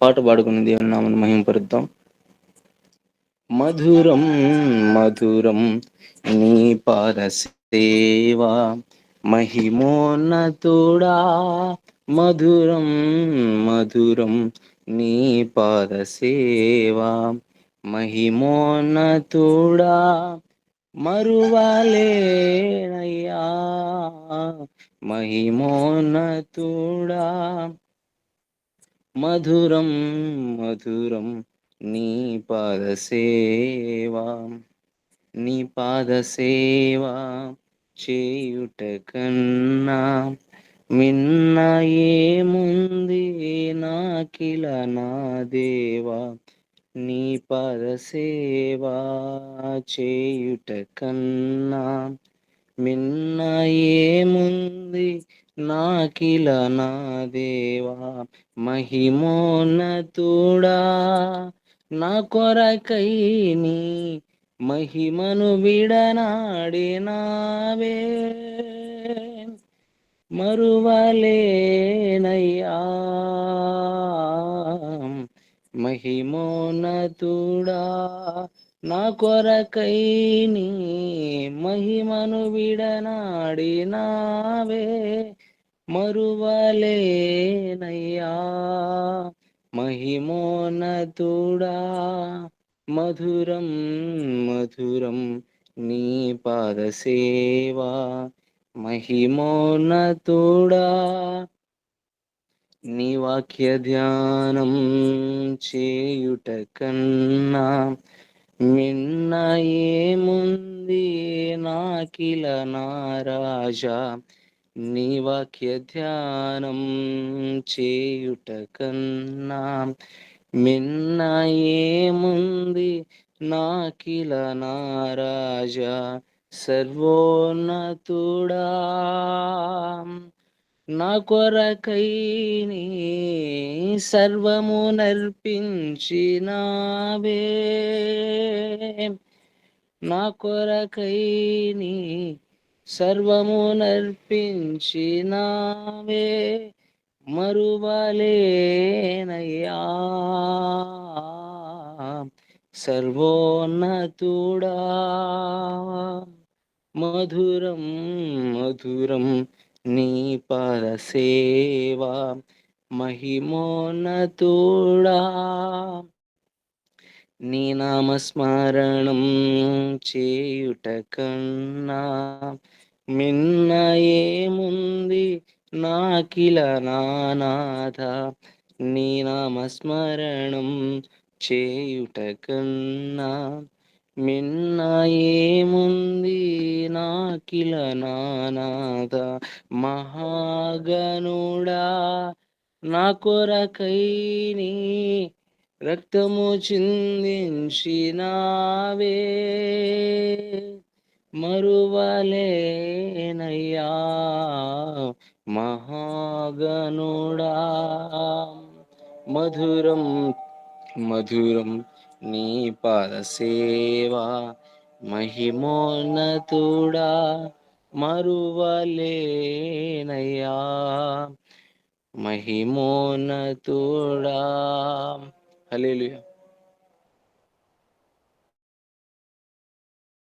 పాట పాడుకుని దేవుని నామమును మహిమపరుద్దాం. మధురం మధురం నీ పాద సేవా మహిమోన్నతుడా, మధురం మధురం నీ పాద సేవా మహిమోన్నతుడా, మరువలేనయ్యా మహిమోన్నతుడా. మధురం మధురం నీ పాద సేవా, నీ పాద సేవా చేయుట కన్నా మిన్న ఏముంది నాకిల నా దేవా, నీ పాద సేవా చేయుట కన్నా మిన్న ఏముంది నాకిల నా దేవా. మహిమోన్నతుడా, నా కొరకై నీ మహిమను విడనాడినావే, మరువలేనయ్యా మహిమోన్నతుడా, నా కొరకై నీ మహిమను విడనాడినావే, మరువలేనయ్యా మహిమోన్నతుడా. మధురం మధురం నీ పాద సేవా మహిమోన్నతుడా, నీ వాక్య ధ్యానం చేయుట కన్నా మిన్న ఏముంది నాకిల నా రాజా, నీ వాక్య ధ్యానం చేయుట కన్నా మిన్న ఏముంది నాకిల నా రాజా. సర్వోన్నతుడా, నా కొరకై నీ సర్వము నర్పించినావే, నా కొరకై నీ సర్వము నర్పించినావే, మరువలేనయ్యా సర్వోన్నతుడా. మధురం మధురం నీ పాద సేవా మహిమోన్నతుడా, నీ నామస్మరణం చేయుట కన్నా మిన్న ఏముంది నాకిల నానాథ, నీ నామస్మరణం చేయుట కన్నా మిన్న ఏముంది నాకిల నానాథ. మహాగణుడా, నా కొరకై నీ రక్తము చిందించినావే, మరువలేనయ్యా మహాగణుడా. మధురం మధురం నీ పాద సేవా మహిమోన్నతుడా, మరువలేనయ్యా మహిమోన్నతుడా. హల్లెలూయా.